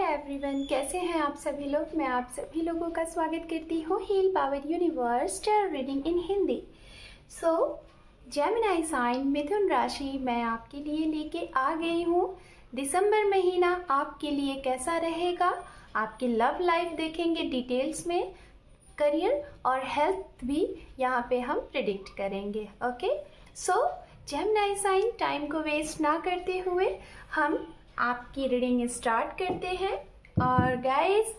Everyone, कैसे हैं आप सभी लोग। मैं आप सभी लोगों का स्वागत करती हूँ heal power universe tarot reading in Hindi. So Gemini sign मिथुन राशि मैं आपके लिए लेके आ गई हूँ। दिसंबर महीना आपके लिए कैसा रहेगा, आपकी लव लाइफ देखेंगे डिटेल्स में, करियर और हेल्थ भी यहाँ पे हम प्रिडिक्ट करेंगे। ओके, सो जेमिनी साइन टाइम को वेस्ट ना करते हुए हम आपकी रीडिंग स्टार्ट करते हैं। और गाइस,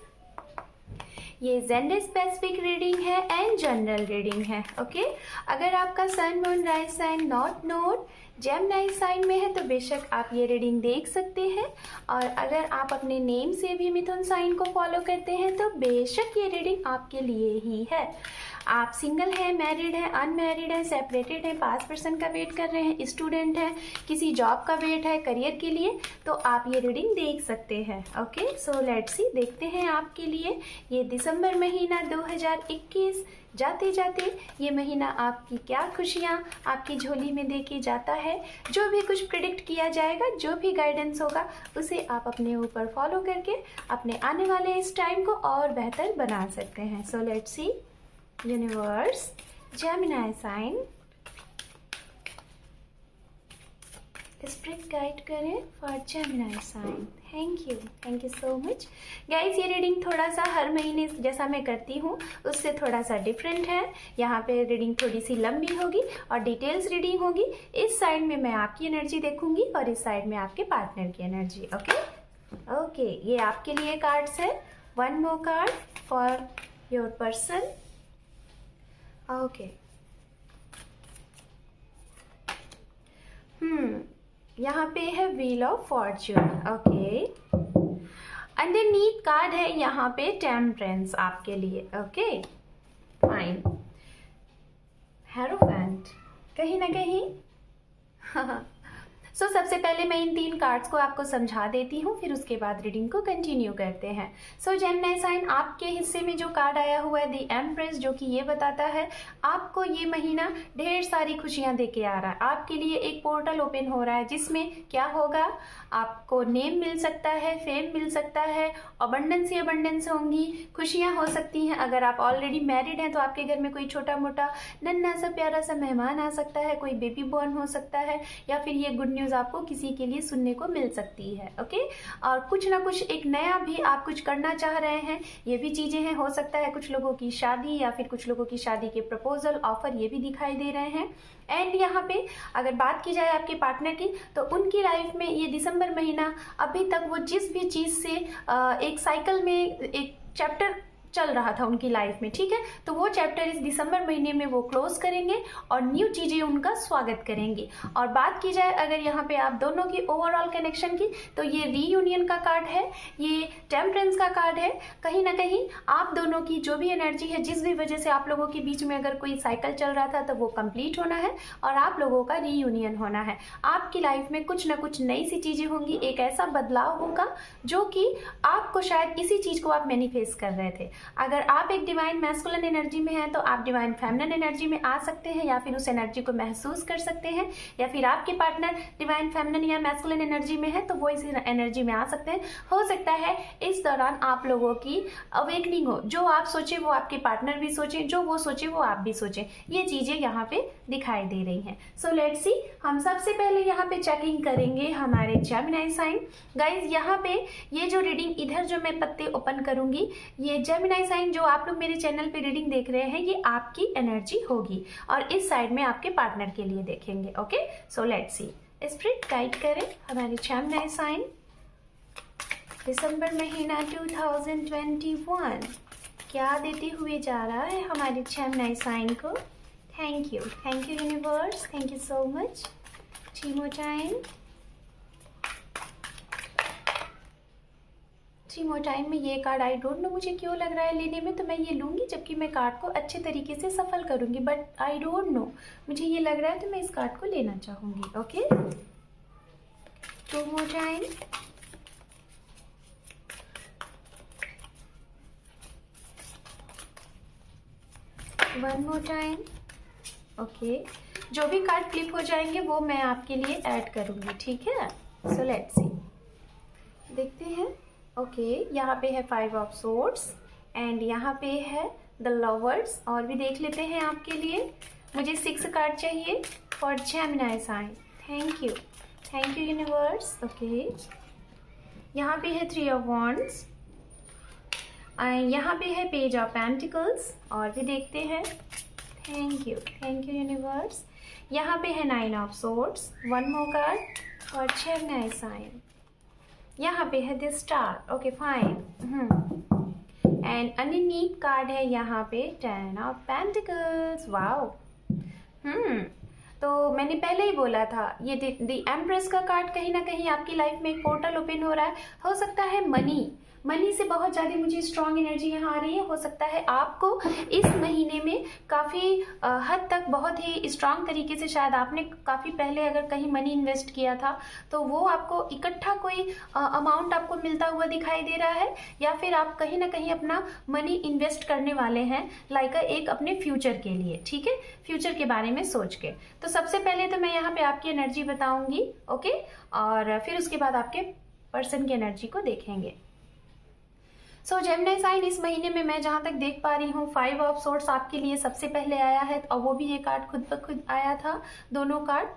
ये जेंडर स्पेसिफिक रीडिंग है एंड जनरल रीडिंग है। ओके, अगर आपका sun moon rise sign not note Gemini sign में है तो बेशक आप ये रीडिंग देख सकते हैं। और अगर आप अपने नेम से भी मिथुन साइन को फॉलो करते हैं तो बेशक ये रीडिंग आपके लिए ही है। आप सिंगल हैं, मैरिड हैं, अनमैरिड हैं, सेपरेटेड हैं, पास पर्सन का वेट कर रहे हैं, स्टूडेंट हैं, किसी जॉब का वेट है करियर के लिए, तो आप ये रीडिंग देख सकते हैं। ओके, सो लेट्स सी, देखते हैं आपके लिए ये दिसंबर महीना 2021 जाते जाते ये महीना आपकी क्या खुशियाँ आपकी झोली में दे के जाता है। जो भी कुछ प्रिडिक्ट किया जाएगा, जो भी गाइडेंस होगा, उसे आप अपने ऊपर फॉलो करके अपने आने वाले इस टाइम को और बेहतर बना सकते हैं। So let's see, universe, Gemini sign, spirit guide करें for Gemini sign. Thank you so much guys. ये रीडिंग थोड़ा सा हर महीने जैसा मैं करती हूँ उससे थोड़ा सा डिफरेंट है। यहाँ पे रीडिंग थोड़ी सी लंबी होगी और डिटेल्स रीडिंग होगी। इस साइड में मैं आपकी एनर्जी देखूंगी और इस साइड में आपके पार्टनर की एनर्जी। ओके, ये आपके लिए कार्ड्स है। One more card for your person. Okay, यहाँ पे है wheel of Fortune. Okay, underneath card है यहाँ पे टेम्परेंस आपके लिए। Okay, fine. हेरोफेंट कहीं ना कहीं सो सबसे पहले मैं इन 3 कार्ड्स को आपको समझा देती हूँ, फिर उसके बाद रीडिंग को कंटिन्यू करते हैं। सो जेमिनी साइन, आपके हिस्से में जो कार्ड आया हुआ है द एम्प्रेस, जो कि ये बताता है आपको ये महीना ढेर सारी खुशियाँ दे के आ रहा है। आपके लिए एक पोर्टल ओपन हो रहा है जिसमें क्या होगा, आपको नेम मिल सकता है, फेम मिल सकता है, अबंडेंस ही अबंडेंस होंगी, खुशियाँ हो सकती हैं। अगर आप ऑलरेडी मैरिड हैं तो आपके घर में कोई छोटा मोटा नन्हा सा प्यारा सा मेहमान आ सकता है, कोई बेबी बॉर्न हो सकता है, या फिर ये गुड न्यूज़ आपको किसी के लिए सुनने को मिल सकती है। ओके, और कुछ ना कुछ एक नया भी आप कुछ करना चाह रहे हैं, ये भी चीज़ें हैं। हो सकता है कुछ लोगों की शादी या फिर कुछ लोगों की शादी के प्रपोजल ऑफर ये भी दिखाई दे रहे हैं। एंड यहाँ पे अगर बात की जाए आपके पार्टनर की, तो उनकी लाइफ में ये दिसंबर महीना अभी तक वो जिस भी चीज़ से एक साइकिल में एक चैप्टर चल रहा था उनकी लाइफ में, ठीक है, तो वो चैप्टर इस दिसंबर महीने में वो क्लोज करेंगे और न्यू चीज़ें उनका स्वागत करेंगी। और बात की जाए अगर यहाँ पे आप दोनों की ओवरऑल कनेक्शन की, तो ये रीयूनियन का कार्ड है, ये टेम्परेंस का कार्ड है। कहीं ना कहीं आप दोनों की जो भी एनर्जी है, जिस भी वजह से आप लोगों के बीच में अगर कोई साइकिल चल रहा था, तो वो कंप्लीट होना है और आप लोगों का रीयूनियन होना है। आपकी लाइफ में कुछ ना कुछ नई सी चीज़ें होंगी, एक ऐसा बदलाव होगा जो कि आपको शायद इसी चीज़ को आप मैनिफेस्ट कर रहे थे। अगर आप एक डिवाइन मैस्कुलिन एनर्जी में हैं तो आप डिवाइन फेमिनिन एनर्जी में आ सकते हैं या फिर उस एनर्जी को महसूस कर सकते हैं, या फिर आपके पार्टनर डिवाइन फेमिनिन या मैस्कुलिन एनर्जी में है तो वो इस एनर्जी में आ सकते हैं। हो सकता है इस दौरान आप लोगों की अवेकनिंग हो, जो आप सोचे वो आपके पार्टनर भी सोचे, जो वो सोचे वो आप भी सोचें। ये चीज़ें यहाँ पे दिखाई दे रही हैं। सो लेट्स सी, हम सबसे पहले यहाँ पे चेकिंग करेंगे हमारे जेमिनी साइन। गाइज, यहाँ पे ये जो रीडिंग इधर जो मैं पत्ते ओपन करूंगी, ये जेमिनी साइन जो आप लोग मेरे चैनल पे रीडिंग देख रहे हैं, ये आपकी एनर्जी होगी और इस साइड में आपके पार्टनर के लिए देखेंगे। Okay, so let's C, spirit guide करें हमारे जेमिनी साइन दिसंबर महीना 2021 क्या देते हुए जा रहा है हमारे जेमिनी साइन को। Thank you universe, thank you so much. टीमो time में ये कार्ड, आई डोंट नो मुझे क्यों लग रहा है लेने में, तो मैं ये लूँगी जबकि मैं कार्ड को अच्छे तरीके से सफल करूँगी, बट आई डोंट नो, मुझे ये लग रहा है तो मैं इस कार्ड को लेना चाहूँगी। Okay, two more time, one more time. Okay, जो भी कार्ड फ्लिप हो जाएंगे वो मैं आपके लिए ऐड करूँगी, ठीक है। सो लेट्स सी, देखते हैं ओके, यहाँ पे है 5 ऑफ सोर्ड्स एंड यहाँ पे है द लवर्स। और भी देख लेते हैं आपके लिए। मुझे 6 कार्ड चाहिए for Gemini sign. Thank you universe. Okay, यहाँ पे है 3 ऑफ वॉन्ड्स, यहाँ पे है पेज ऑफ पेंटिकल्स। और भी देखते हैं। Thank you universe. यहाँ पे है 9 of swords, 1 more card for Gemini sign. यहाँ पे है the star. Okay fine. And underneath card है यहाँ पे 10 ऑफ पेंटिकल्स। वाओ। तो मैंने पहले ही बोला था, ये द एम्प्रेस का कार्ड कहीं ना कहीं आपकी लाइफ में एक पोर्टल ओपन हो रहा है। हो सकता है मनी से बहुत ज़्यादा मुझे स्ट्रॉन्ग एनर्जी यहाँ आ रही है। हो सकता है आपको इस महीने में काफ़ी हद तक बहुत ही स्ट्रॉन्ग तरीके से, शायद आपने काफ़ी पहले अगर कहीं मनी इन्वेस्ट किया था तो वो आपको इकट्ठा कोई अमाउंट आपको मिलता हुआ दिखाई दे रहा है, या फिर आप कहीं ना कहीं अपना मनी इन्वेस्ट करने वाले हैं लाइक एक अपने फ्यूचर के लिए। ठीक है, फ्यूचर के बारे में सोच के। तो सबसे पहले तो मैं यहाँ पे आपकी एनर्जी बताऊंगी। ओके, और फिर उसके बाद आपके पर्सन की एनर्जी को देखेंगे। सो जेमिनी साइन, इस महीने में मैं जहां तक देख पा रही हूँ 5 ऑफ सोर्ड्स आपके लिए सबसे पहले आया है, और वो भी ये कार्ड खुद ब खुद आया था।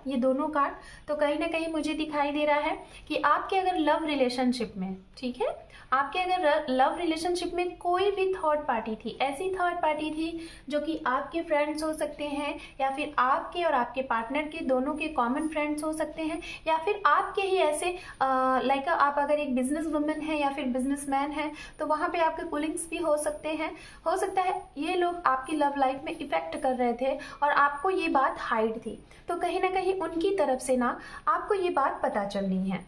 ये दोनों कार्ड तो कहीं ना कहीं मुझे दिखाई दे रहा है कि आपके अगर लव रिलेशनशिप में, ठीक है, आपके अगर लव रिलेशनशिप में कोई भी थर्ड पार्टी थी, ऐसी थर्ड पार्टी थी जो कि आपके फ्रेंड्स हो सकते हैं, या फिर आपके और आपके पार्टनर के दोनों के कॉमन फ्रेंड्स हो सकते हैं, या फिर आपके ही ऐसे लाइक आप अगर एक बिजनेस वुमन है या फिर बिजनेसमैन है तो वहाँ पे आपके पुलिंग्स भी हो सकते हैं। हो सकता है ये लोग आपकी लव लाइफ में इफेक्ट कर रहे थे और आपको ये बात हाइड थी, तो कहीं ना कहीं उनकी तरफ से ना आपको ये बात पता चलनी है।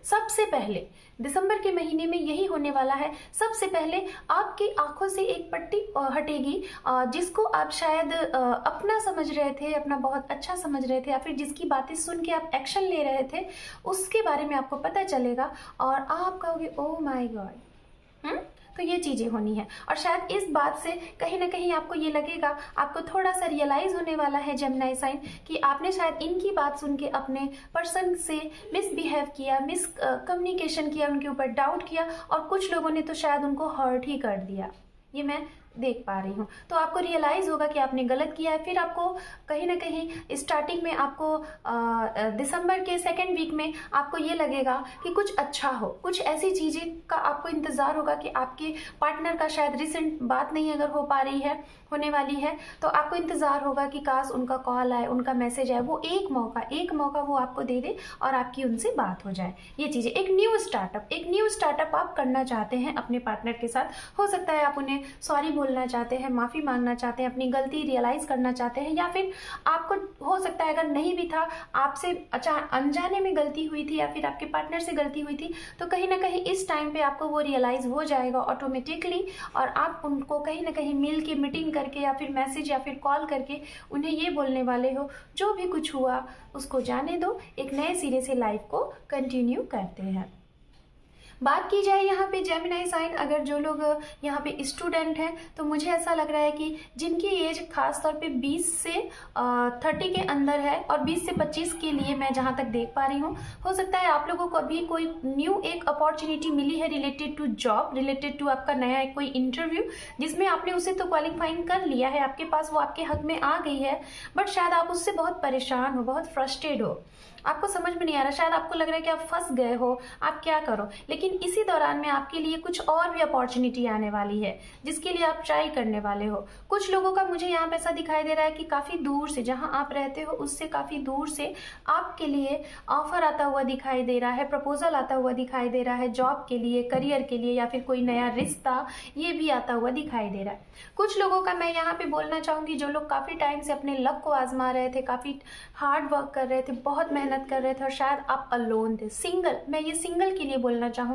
सबसे पहले दिसंबर के महीने में यही होने वाला है। सबसे पहले आपकी आंखों से एक पट्टी हटेगी, जिसको आप शायद अपना समझ रहे थे, अपना बहुत अच्छा समझ रहे थे, या फिर जिसकी बातें सुन के आप एक्शन ले रहे थे, उसके बारे में आपको पता चलेगा और आप कहोगे ओह माय गॉड। तो ये चीजें होनी है, और शायद इस बात से कहीं ना कहीं आपको ये लगेगा, आपको थोड़ा सा रियलाइज होने वाला है जेमिनी साइन कि आपने शायद इनकी बात सुन के अपने पर्सन से मिसबिहेव किया, मिस कम्युनिकेशन किया, उनके ऊपर डाउट किया, और कुछ लोगों ने तो शायद उनको हर्ट ही कर दिया। ये मैं देख पा रही हूँ। तो आपको रियलाइज होगा कि आपने गलत किया है। फिर आपको कहीं ना कहीं स्टार्टिंग में आपको दिसंबर के 2nd वीक में आपको ये लगेगा कि कुछ अच्छा हो, कुछ ऐसी चीज़ें का आपको इंतज़ार होगा कि आपके पार्टनर का शायद रिसेंट बात नहीं अगर हो पा रही है, होने वाली है, तो आपको इंतज़ार होगा कि काश उनका कॉल आए, उनका मैसेज आए, वो एक मौका वो आपको दे दे और आपकी उनसे बात हो जाए। ये चीज़ें एक न्यू स्टार्टअप आप करना चाहते हैं अपने पार्टनर के साथ। हो सकता है आप उन्हें सॉरी बोलना चाहते हैं, माफ़ी मांगना चाहते हैं, अपनी गलती रियलाइज़ करना चाहते हैं, या फिर आपको हो सकता है अगर नहीं भी था, आपसे अनजाने में गलती हुई थी या फिर आपके पार्टनर से गलती हुई थी, तो कहीं ना कहीं इस टाइम पे आपको वो रियलाइज़ हो जाएगा ऑटोमेटिकली, और आप उनको कहीं ना कहीं मिल के मीटिंग करके या फिर मैसेज या फिर कॉल करके उन्हें ये बोलने वाले हो जो भी कुछ हुआ उसको जाने दो, एक नए सिरे से लाइफ को कंटिन्यू करते हैं। बात की जाए यहाँ पे जेमिनी साइन, अगर जो लोग यहाँ पे स्टूडेंट हैं, तो मुझे ऐसा लग रहा है कि जिनकी एज खास तौर पे 20 से 30 के अंदर है, और 20 से 25 के लिए मैं जहाँ तक देख पा रही हूँ, हो सकता है आप लोगों को अभी कोई न्यू एक अपॉर्चुनिटी मिली है related to job, related to आपका नया एक कोई इंटरव्यू, जिसमें आपने उसे तो क्वालिफाइंग कर लिया है, आपके पास वो आपके हक में आ गई है, बट शायद आप उससे बहुत परेशान हो, बहुत फ्रस्ट्रेट हो, आपको समझ में नहीं आ रहा, शायद आपको लग रहा है कि आप फंस गए हो, आप क्या करो। लेकिन इसी दौरान में आपके लिए कुछ और भी अपॉर्चुनिटी आने वाली है जिसके लिए आप ट्राई करने वाले हो। कुछ लोगों का मुझे यहाँ पे ऐसा दिखाई दे रहा है कि काफ़ी दूर से, जहाँ आप रहते हो उससे काफ़ी दूर से आपके लिए ऑफर आता हुआ दिखाई दे रहा है, प्रपोजल आता हुआ दिखाई दे रहा है, जॉब के लिए, करियर के लिए, या फिर कोई नया रिश्ता, ये भी आता हुआ दिखाई दे रहा है। कुछ लोगों का मैं यहाँ पे बोलना चाहूँगी जो लोग काफ़ी टाइम से अपने लक को आजमा रहे थे, काफ़ी हार्ड वर्क कर रहे थे, बहुत मेहनत कर रहे थे, और शायद आप अलोन थे, सिंगल, मैं ये सिंगल के लिए बोलना चाहूँगी।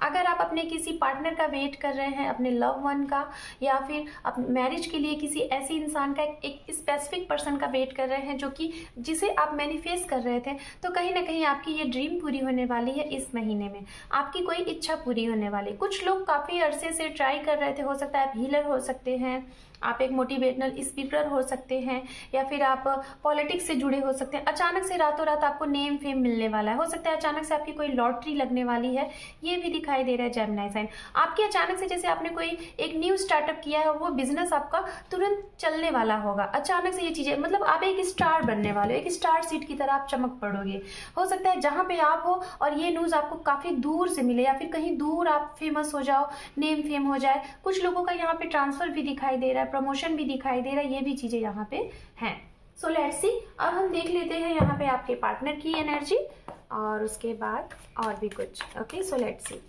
अगर आप अपने किसी पार्टनर का वेट कर रहे हैं, अपने लव वन का, या फिर अपने मैरिज के लिए किसी ऐसे इंसान का, एक स्पेसिफिक पर्सन का वेट कर रहे हैं जो कि जिसे आप मैनिफेस्ट कर रहे थे, तो कहीं ना कहीं आपकी ये ड्रीम पूरी होने वाली है इस महीने में, आपकी कोई इच्छा पूरी होने वाली। कुछ लोग काफ़ी अरसे से ट्राई कर रहे थे, हो सकता है आप हीलर हो सकते हैं, आप एक मोटिवेशनल स्पीकर हो सकते हैं, या फिर आप पॉलिटिक्स से जुड़े हो सकते हैं। अचानक से रातों रात आपको नेम फेम मिलने वाला है, हो सकता है अचानक से आपकी कोई लॉटरी लगने वाली है, ये भी दिखाई दे रहा है जेमिनी साइन। आपके अचानक से जैसे आपने कोई एक न्यू स्टार्टअप किया है और वो बिजनेस आपका तुरंत चलने वाला होगा, अचानक से ये चीजें, मतलब आप एक स्टार बनने वाले हो, एक स्टार सीट की तरह आप चमक पड़ोगे। हो सकता है जहां पे आप हो और ये न्यूज आपको काफी दूर से मिले, या फिर कहीं दूर आप फेमस हो जाओ, नेम फेम हो जाए। कुछ लोगों का यहाँ पे ट्रांसफर भी दिखाई दे रहा है, प्रमोशन भी दिखाई दे रहा है, ये भी चीजें यहाँ पे हैं। सो लेट्स सी, अब हम देख लेते हैं यहाँ पे आपके पार्टनर की एनर्जी और उसके बाद और भी कुछ। Okay, so let's C,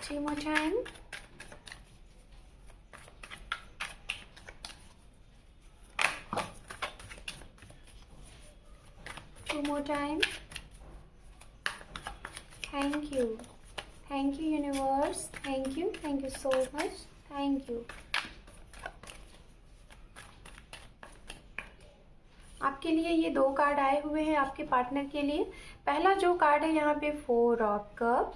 3 more time। Two more time। Thank you universe, thank you so much, thank you। आपके लिए ये 2 कार्ड आए हुए हैं आपके पार्टनर के लिए। पहला जो कार्ड है यहाँ पे 4 ऑफ कप,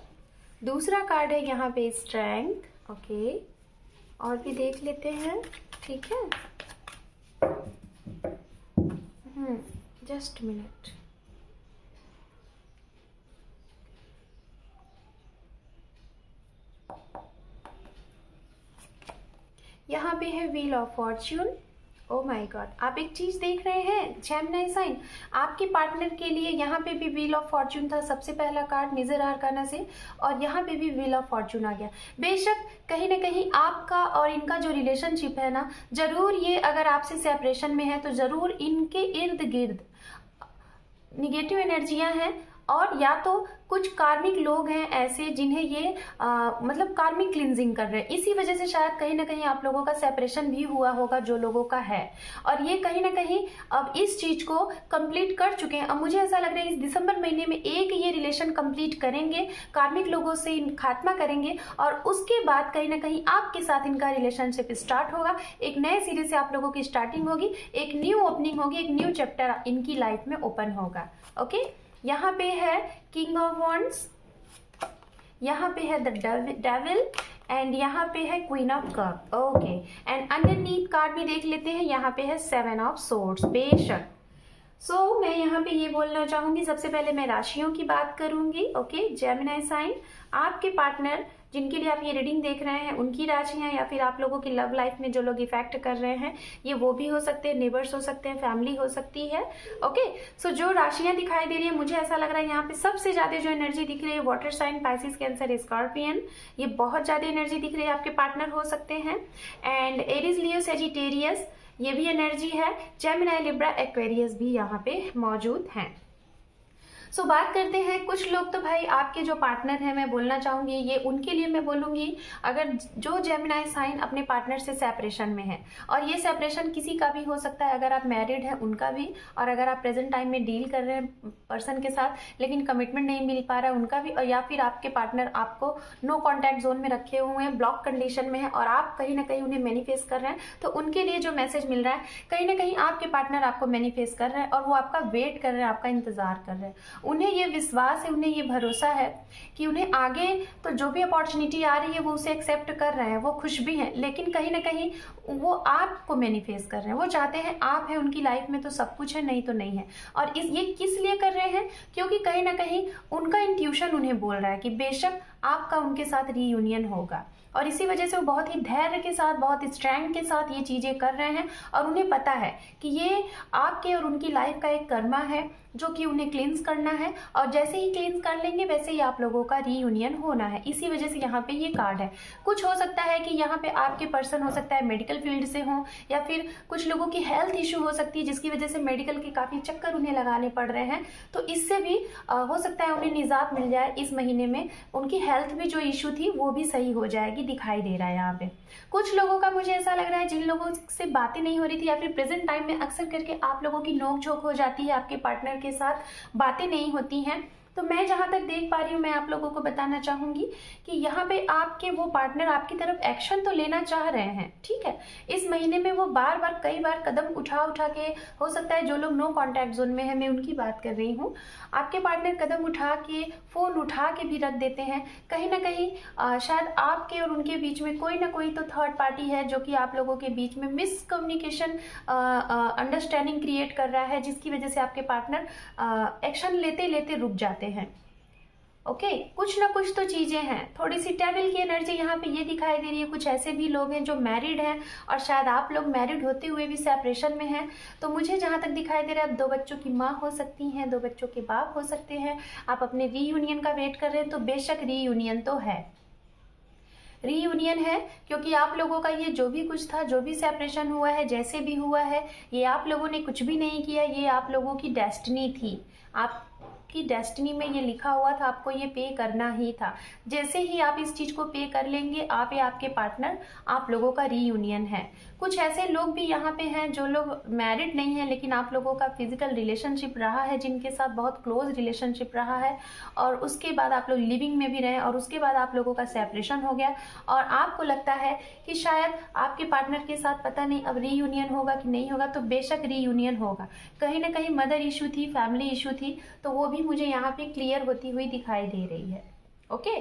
दूसरा कार्ड है यहाँ पे स्ट्रेंथ। ओके, और भी देख लेते हैं, ठीक है। Just minute. यहाँ पे है wheel of Fortune. Oh my God, आप एक चीज देख रहे हैं जेमिनी साइन, आपके पार्टनर के लिए यहाँ पे भी व्हील ऑफ फॉर्च्यून था, सबसे पहला कार्ड मेजर आर्काना से, और यहाँ पे भी व्हील ऑफ फॉर्च्यून आ गया। बेशक कहीं ना कहीं आपका और इनका जो रिलेशनशिप है ना, जरूर ये अगर आपसे सेपरेशन में है तो जरूर इनके इर्द गिर्द निगेटिव एनर्जियां हैं, और या तो कुछ कार्मिक लोग हैं ऐसे जिन्हें ये मतलब कार्मिक क्लिनजिंग कर रहे हैं। इसी वजह से शायद कहीं ना कहीं आप लोगों का सेपरेशन भी हुआ होगा, जो लोगों का है, और ये कहीं ना कहीं अब इस चीज को कंप्लीट कर चुके हैं। अब मुझे ऐसा लग रहा है इस दिसंबर महीने में एक ये रिलेशन कंप्लीट करेंगे, कार्मिक लोगों से खात्मा करेंगे, और उसके बाद कहीं ना कहीं आपके साथ इनका रिलेशनशिप स्टार्ट होगा। एक नए सिरे से आप लोगों की स्टार्टिंग होगी, एक न्यू ओपनिंग होगी, एक न्यू चैप्टर इनकी लाइफ में ओपन होगा। ओके, यहाँ पे है किंग ऑफ वॉन्ड्स, यहाँ पे है द डेविल, एंड यहाँ पे है queen of cup. Okay, and underneath card भी देख लेते हैं, यहाँ पे है 7 ऑफ सोर्ड्स। बेशक मैं यहाँ पे ये बोलना चाहूंगी, सबसे पहले मैं राशियों की बात करूंगी। ओके, जेमिनी साइन, आपके पार्टनर जिनके लिए आप ये रीडिंग देख रहे हैं उनकी राशियां, या फिर आप लोगों की लव लाइफ में जो लोग इफेक्ट कर रहे हैं, ये वो भी हो सकते हैं, नेबर्स हो सकते हैं, फैमिली हो सकती है। ओके, सो जो राशियां दिखाई दे रही है, मुझे ऐसा लग रहा है यहाँ पे सबसे ज्यादा जो एनर्जी दिख रही है water sign, Pisces, cancer, scorpion, ये बहुत ज्यादा एनर्जी दिख रही है, आपके पार्टनर हो सकते हैं। एंड एरीज, लियो, सेजिटेरियस, ये भी एनर्जी है। जेमिनी, लिब्रा, एक्वेरियस भी यहाँ पे मौजूद हैं। बात करते हैं, कुछ लोग तो भाई आपके जो पार्टनर हैं, मैं बोलना चाहूंगी ये उनके लिए मैं बोलूंगी, अगर जो जेमिनी साइन अपने पार्टनर से सेपरेशन में है, और ये सेपरेशन किसी का भी हो सकता है, अगर आप मैरिड हैं उनका भी, और अगर आप प्रेजेंट टाइम में डील कर रहे हैं पर्सन के साथ लेकिन कमिटमेंट नहीं मिल पा रहा है उनका भी, और या फिर आपके पार्टनर आपको नो कॉन्टैक्ट जोन में रखे हुए हैं, ब्लॉक कंडीशन में है, और आप कहीं ना कहीं उन्हें मैनिफेस्ट कर रहे हैं, तो उनके लिए जो मैसेज मिल रहा है, कहीं ना कहीं आपके पार्टनर आपको मैनिफेस्ट कर रहे हैं और वो आपका वेट कर रहे हैं, आपका इंतजार कर रहे हैं। उन्हें ये विश्वास है, उन्हें ये भरोसा है कि उन्हें आगे तो जो भी अपॉर्चुनिटी आ रही है वो उसे एक्सेप्ट कर रहे हैं, वो खुश भी हैं, लेकिन कहीं ना कहीं वो आपको मैनिफेस्ट कर रहे हैं। वो चाहते हैं आप है उनकी लाइफ में तो सब कुछ है, नहीं तो नहीं है। और ये किस लिए कर रहे हैं, क्योंकि कहीं ना कहीं उनका इंट्यूशन उन्हें बोल रहा है कि बेशक आपका उनके साथ रीयूनियन होगा, और इसी वजह से वो बहुत ही धैर्य के साथ, बहुत स्ट्रेंथ के साथ ये चीजें कर रहे हैं, और उन्हें पता है कि ये आपके और उनकी लाइफ का एक कर्मा है जो कि उन्हें क्लींस करना है, और जैसे ही क्लींस कर लेंगे वैसे ही आप लोगों का रीयूनियन होना है। इसी वजह से यहाँ पे ये कार्ड है। कुछ हो सकता है कि यहाँ पे आपके पर्सन हो सकता है मेडिकल फील्ड से हो, या फिर कुछ लोगों की हेल्थ इशू हो सकती है जिसकी वजह से मेडिकल के काफी चक्कर उन्हें लगाने पड़ रहे हैं, तो इससे भी हो सकता है उन्हें निजात मिल जाए इस महीने में। उनकी हेल्थ भी जो इशू थी वो भी सही हो जाएगी, दिखाई दे रहा है यहाँ पे। कुछ लोगों का मुझे ऐसा लग रहा है जिन लोगों से बातें नहीं हो रही थी, या फिर प्रेजेंट टाइम में अक्सर करके आप लोगों की नोक झोंक हो जाती है, आपके पार्टनर के साथ बातें नहीं होती हैं, तो मैं जहां तक देख पा रही हूँ, मैं आप लोगों को बताना चाहूंगी कि यहाँ पे आपके वो पार्टनर आपकी तरफ एक्शन तो लेना चाह रहे हैं, ठीक है। इस महीने में वो बार बार कई बार कदम उठा उठा के, हो सकता है जो लोग नो कॉन्टैक्ट जोन में है, मैं उनकी बात कर रही हूँ, आपके पार्टनर कदम उठा के, फोन उठा के भी रख देते हैं। कहीं ना कहीं शायद आपके और उनके बीच में कोई ना कोई तो थर्ड पार्टी है जो कि आप लोगों के बीच में मिसकम्युनिकेशन, अंडरस्टैंडिंग क्रिएट कर रहा है, जिसकी वजह से आपके पार्टनर एक्शन लेते लेते रुक जाते हैं। ओके, कुछ ना कुछ तो चीजें हैं। थोड़ी सी डेविल की एनर्जी यहाँ पे ये दिखाई दे रही है। कुछ ऐसे भी लोग हैं जो मैरिड हैं और शायद आप लोग मैरिड होते हुए भी सेपरेशन में हैं। तो मुझे जहाँ तक दिखाई दे रहा है, आप 2 बच्चों की माँ हो सकती हैं, 2 बच्चों के बाप हो सकते हैं। आप अपने रीयूनियन का वेट कर रहे हैं, तो बेशक रीयूनियन तो है, रीयूनियन है, क्योंकि आप लोगों का ये जो भी कुछ था, जो भी सेपरेशन हुआ है, जैसे भी हुआ है, ये आप लोगों ने कुछ भी नहीं किया, ये आप लोगों की डेस्टिनी थी। आपकी डेस्टिनी में ये लिखा हुआ था, आपको ये पे करना ही था। जैसे ही आप इस चीज को पे कर लेंगे, आप या आपके पार्टनर, आप लोगों का रीयूनियन है। कुछ ऐसे लोग भी यहाँ पे हैं जो लोग मैरिड नहीं है, लेकिन आप लोगों का फिजिकल रिलेशनशिप रहा है, जिनके साथ बहुत क्लोज रिलेशनशिप रहा है, और उसके बाद आप लोग लिविंग में भी रहे, और उसके बाद आप लोगों का सेपरेशन हो गया, और आपको लगता है कि शायद आपके पार्टनर के साथ पता नहीं अब रीयूनियन होगा कि नहीं होगा। तो बेशक रीयूनियन होगा। कहीं ना कहीं मदर इशू थी, फैमिली इशू थी, तो वो भी मुझे यहाँ पे क्लियर होती हुई दिखाई दे रही है। ओके,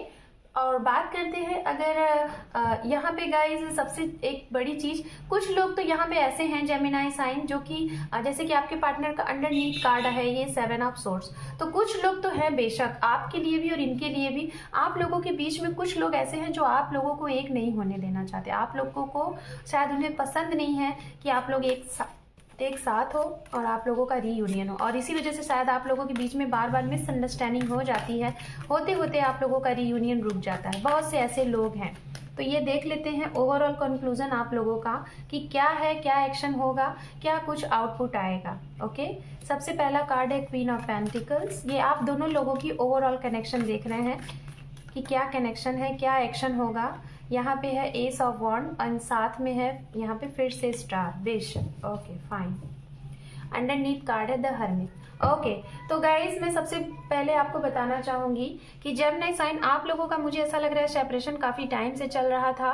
और बात करते हैं अगर यहाँ पे गाइज सबसे एक बड़ी चीज, कुछ लोग तो यहाँ पे ऐसे हैं जेमिनाई साइन, जो कि जैसे कि आपके पार्टनर का अंडरनीथ कार्ड है ये 7 ऑफ सोर्ड्स। तो कुछ लोग तो हैं बेशक आपके लिए भी और इनके लिए भी। आप लोगों के बीच में कुछ लोग ऐसे हैं जो आप लोगों को एक नहीं होने देना चाहते। आप लोगों को शायद उन्हें पसंद नहीं है कि आप लोग एक साथ हो और आप लोगों का रीयूनियन हो, और इसी वजह से शायद आप लोगों के बीच में बार बार मिसअंडरस्टैंडिंग हो जाती है। होते होते आप लोगों का रीयूनियन रुक जाता है। बहुत से ऐसे लोग हैं। तो ये देख लेते हैं ओवरऑल कंक्लूजन आप लोगों का कि क्या है, क्या एक्शन होगा, क्या कुछ आउटपुट आएगा। ओके, सबसे पहला कार्ड है क्वीन ऑफ पेंटिकल्स। ये आप दोनों लोगों की ओवरऑल कनेक्शन देख रहे हैं कि क्या कनेक्शन है, क्या एक्शन होगा। यहाँ पे है एस ऑफ वॉन्ड और साथ में है यहाँ पे फिर से स्टार, बेशक। Okay fine. अंडरनीथ कार्ड है द हर्मिट। ओके, तो गाइस मैं सबसे पहले आपको बताना चाहूंगी कि जेमिनी साइन आप लोगों का, मुझे ऐसा लग रहा है सेपरेशन काफी टाइम से चल रहा था।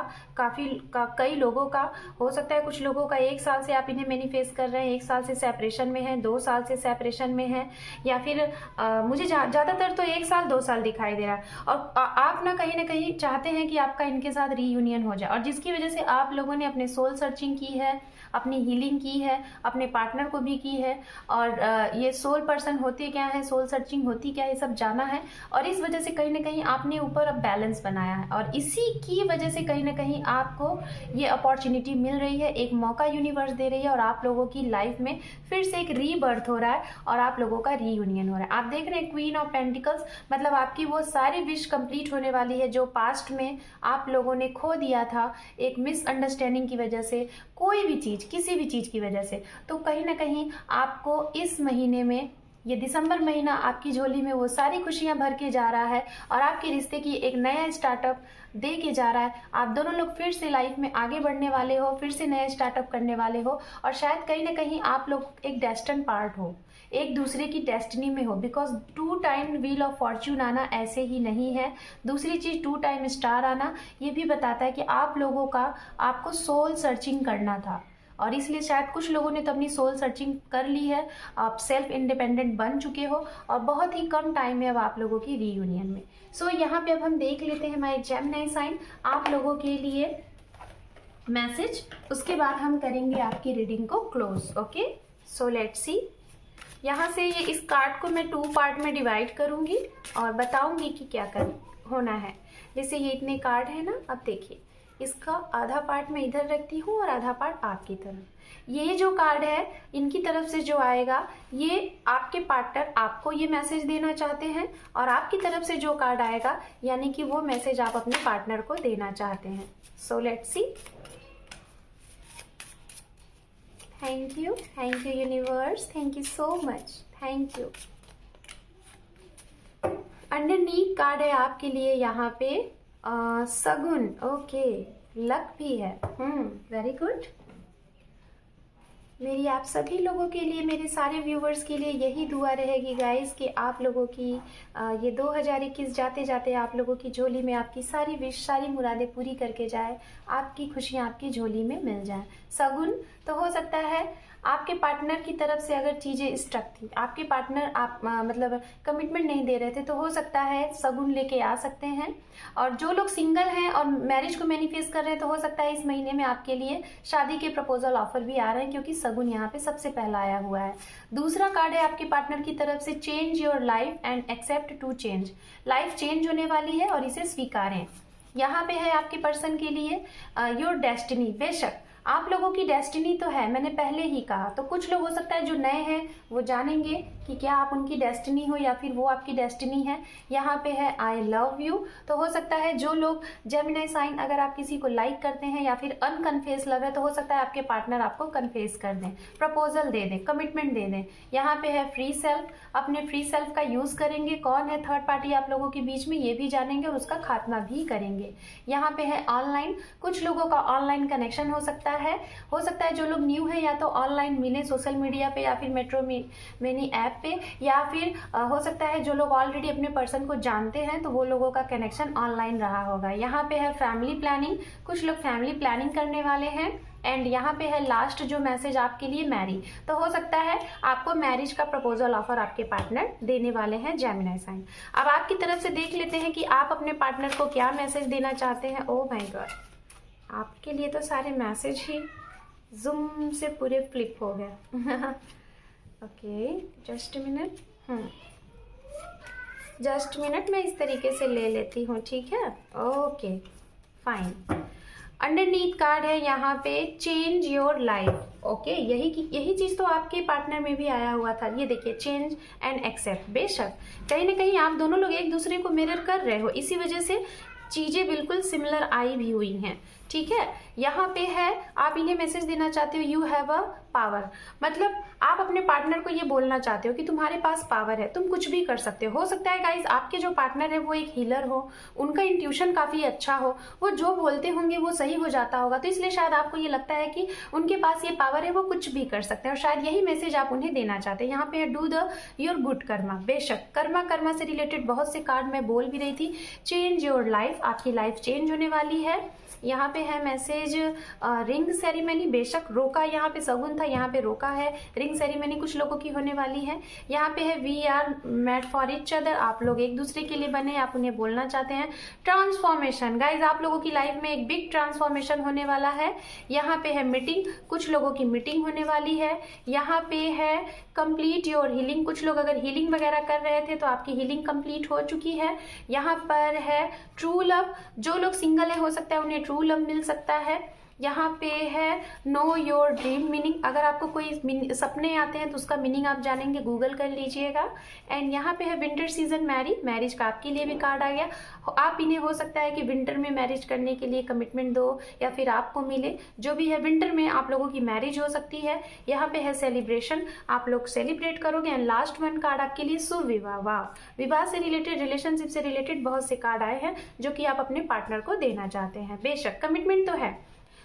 कई लोगों का हो सकता है, कुछ लोगों का 1 साल से आप इन्हें मैनिफेस्ट कर रहे हैं, 1 साल से सेपरेशन में है, 2 साल से सेपरेशन में है, या फिर मुझे ज्यादातर तो 1 साल 2 साल दिखाई दे रहा है। और आप ना कहीं चाहते हैं कि आपका इनके साथ रीयूनियन हो जाए, और जिसकी वजह से आप लोगों ने अपने सोल सर्चिंग की है, अपनी हीलिंग की है, अपने पार्टनर को भी की है, और ये सोल पर्सन होते क्या है, सोल सर्चिंग होती क्या है, ये सब जाना है। और इस वजह से कहीं ना कहीं आपने ऊपर अब बैलेंस बनाया है, और इसी की वजह से कहीं ना कहीं आपको ये अपॉर्चुनिटी मिल रही है, एक मौका यूनिवर्स दे रही है, और आप लोगों की लाइफ में फिर से एक रीबर्थ हो रहा है और आप लोगों का रीयूनियन हो रहा है। आप देख रहे हैं क्वीन ऑफ पेंटिकल्स, मतलब आपकी वो सारी विश कंप्लीट होने वाली है जो पास्ट में आप लोगों ने खो दिया था एक मिसअंडरस्टैंडिंग की वजह से, कोई भी चीज, किसी भी चीज की वजह से। तो कहीं ना कहीं आपको इस महीने में, ये दिसंबर महीना आपकी झोली में वो सारी खुशियां भर के जा रहा है, और आपके रिश्ते की एक नया स्टार्टअप दे के जा रहा है। आप दोनों लोग फिर से लाइफ में आगे बढ़ने वाले हो, फिर से नया स्टार्टअप करने वाले हो, और शायद कहीं ना कहीं आप लोग एक डेस्टिन पार्ट हो, एक दूसरे की डेस्टिनी में हो। Because 2 time wheel of Fortune आना ऐसे ही नहीं है। दूसरी चीज 2 टाइम स्टार आना ये भी बताता है कि आप लोगों का, आपको सोल सर्चिंग करना था, और इसलिए शायद कुछ लोगों ने तो अपनी सोल सर्चिंग कर ली है, आप सेल्फ इंडिपेंडेंट बन चुके हो, और बहुत ही कम टाइम है अब आप लोगों की रीयूनियन में। सो यहाँ पे अब हम देख लेते हैं हमारे जेमिनी साइन आप लोगों के लिए मैसेज, उसके बाद हम करेंगे आपकी रीडिंग को क्लोज। ओके, सो लेट्स सी। यहाँ से ये इस कार्ड को मैं 2 पार्ट में डिवाइड करूंगी और बताऊंगी कि क्या होना है। जैसे ये इतने कार्ड है ना, अब देखिए इसका आधा पार्ट मैं इधर रखती हूँ और आधा पार्ट आपकी तरफ। ये जो कार्ड है इनकी तरफ से जो आएगा, ये आपके पार्टनर आपको ये मैसेज देना चाहते हैं, और आपकी तरफ से जो कार्ड आएगा यानी कि वो मैसेज आप अपने पार्टनर को देना चाहते हैं। So let's C. Thank you universe, thank you so much, thank you. Underneath card है आपके लिए यहाँ पे सगुन। ओके, लक भी है। Very good. मेरी आप सभी लोगों के लिए, मेरे सारे व्यूवर्स के लिए यही दुआ रहेगी गाइस कि आप लोगों की ये 2021 जाते जाते आप लोगों की झोली में आपकी सारी विश, सारी मुरादें पूरी करके जाए, आपकी खुशियाँ आपकी झोली में मिल जाएं। सगुन तो हो सकता है आपके पार्टनर की तरफ से अगर चीज़ें स्टक थी, आपके पार्टनर आप मतलब कमिटमेंट नहीं दे रहे थे, तो हो सकता है सगुन लेके आ सकते हैं। और जो लोग सिंगल हैं और मैरिज को मैनिफेस्ट कर रहे हैं, तो हो सकता है इस महीने में आपके लिए शादी के प्रपोजल ऑफर भी आ रहे हैं, क्योंकि सगुन यहाँ पे सबसे पहला आया हुआ है। दूसरा कार्ड है आपके पार्टनर की तरफ से, change your life and accept to change. Life change होने वाली है और इसे स्वीकारें। यहाँ पे है आपके पर्सन के लिए योर डेस्टिनी। बेशक आप लोगों की डेस्टिनी तो है, मैंने पहले ही कहा। तो कुछ लोग हो सकता है जो नए हैं वो जानेंगे कि क्या आप उनकी डेस्टिनी हो या फिर वो आपकी डेस्टिनी है। यहाँ पे है आई लव यू। तो हो सकता है जो लोग जेमिनी साइन, अगर आप किसी को लाइक करते हैं या फिर अनकन्फेस लव है, तो हो सकता है आपके पार्टनर आपको कन्फेस कर दें, प्रपोजल दे दें, कमिटमेंट दे दें। यहाँ पे है फ्री सेल्फ। अपने फ्री सेल्फ का यूज करेंगे। कौन है थर्ड पार्टी आप लोगों के बीच में, ये भी जानेंगे और उसका खात्मा भी करेंगे। यहाँ पे है ऑनलाइन। कुछ लोगों का ऑनलाइन कनेक्शन हो सकता है जो लोग न्यू है या तो ऑनलाइन मिले सोशल मीडिया पे या फिर मैट्रिमोनी ऐप पे, या फिर हो सकता है जो लोग ऑलरेडी अपने पर्सन को जानते हैं तो वो लोगों का कनेक्शन ऑनलाइन रहा होगा। यहाँ पे है फैमिली प्लानिंग। कुछ लोग फैमिली प्लानिंग करने वाले हैं। एंड यहाँ पे है लास्ट जो मैसेज आपके लिए, मैरी। तो हो सकता है आपको मैरिज का प्रपोजल ऑफर आपके पार्टनर देने वाले हैं, जेमिनी साइन। अब आपकी तरफ से देख लेते हैं कि आप अपने पार्टनर को क्या मैसेज देना चाहते हैं। ओह माय गॉड, आपके लिए तो सारे मैसेज ही जूम से पूरे फ्लिप हो गए। ओके, जस्ट मिनट मैं इस तरीके से ले लेती हूँ, ठीक है। Okay fine. अंडरनीथ कार्ड है यहाँ पे चेंज योर लाइफ। ओके, यही चीज तो आपके पार्टनर में भी आया हुआ था। ये देखिए, चेंज एंड एक्सेप्ट। बेशक कहीं ना कहीं आप दोनों लोग एक दूसरे को मिरर कर रहे हो, इसी वजह से चीजें बिल्कुल सिमिलर आई भी हुई हैं, ठीक है। यहाँ पे है आप इन्हें मैसेज देना चाहते हो, यू हैव अ पावर। मतलब आप अपने पार्टनर को ये बोलना चाहते हो कि तुम्हारे पास पावर है, तुम कुछ भी कर सकते हो सकता है गाइज आपके जो पार्टनर है वो एक हीलर हो, उनका इंट्यूशन काफी अच्छा हो, वो जो बोलते होंगे वो सही हो जाता होगा, तो इसलिए शायद आपको ये लगता है कि उनके पास ये पावर है, वो कुछ भी कर सकते हैं, और शायद यही मैसेज आप उन्हें देना चाहते हैं। यहाँ पे है do the your good Karma. बेशक कर्मा से रिलेटेड बहुत से कार्ड मैं बोल भी रही थी। चेंज योर लाइफ, आपकी लाइफ चेंज होने वाली है। यहाँ पे है मैसेज रिंग सेरेमनी। बेशक रोका, यहाँ पे सगुन था, यहाँ पे रोका है। रिंग सेरेमनी कुछ लोगों की होने वाली है। यहाँ पे है we are made for each other, आप लोग एक दूसरे के लिए बने, आप उन्हें बोलना चाहते हैं। ट्रांसफॉर्मेशन, गाइज आप लोगों की लाइफ में एक बिग ट्रांसफॉर्मेशन होने वाला है। यहाँ पे है मीटिंग, कुछ लोगों की मीटिंग होने वाली है। यहाँ पे है कंप्लीट योर हीलिंग, कुछ लोग अगर हीलिंग वगैरह कर रहे थे तो आपकी हीलिंग कंप्लीट हो चुकी है। यहाँ पर है ट्रू लव, जो लोग सिंगल है हो सकता है उन्हें ट्रू लव मिल सकता है। यहाँ पे है नो योर ड्रीम मीनिंग, अगर आपको कोई सपने आते हैं तो उसका मीनिंग आप जानेंगे, गूगल कर लीजिएगा। एंड यहाँ पे है विंटर सीजन मैरिज का आपके लिए भी कार्ड आ गया। आप इन्हें हो सकता है कि विंटर में मैरिज करने के लिए कमिटमेंट दो या फिर आपको मिले, जो भी है विंटर में आप लोगों की मैरिज हो सकती है। यहाँ पे है सेलिब्रेशन, आप लोग सेलिब्रेट करोगे। एंड लास्ट वन कार्ड आपके लिए शुभ विवाह। वाह, विवाह से रिलेटेड, रिलेशनशिप से रिलेटेड बहुत से कार्ड आए हैं जो कि आप अपने पार्टनर को देना चाहते हैं। बेशक कमिटमेंट तो है।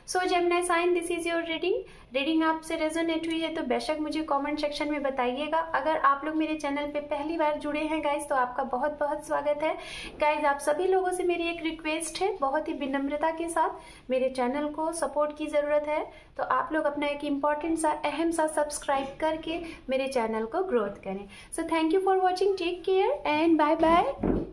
So Gemini sign, this is your reading आपसे रेजोनेट हुई है तो बेशक मुझे कमेंट सेक्शन में बताइएगा। अगर आप लोग मेरे चैनल पे पहली बार जुड़े हैं गाइज तो आपका बहुत बहुत स्वागत है। गाइज आप सभी लोगों से मेरी एक रिक्वेस्ट है, बहुत ही विनम्रता के साथ मेरे चैनल को सपोर्ट की ज़रूरत है, तो आप लोग अपना एक इम्पॉर्टेंट सा अहम सा सब्सक्राइब करके मेरे चैनल को ग्रोथ करें। So thank you for watching, take care and bye bye.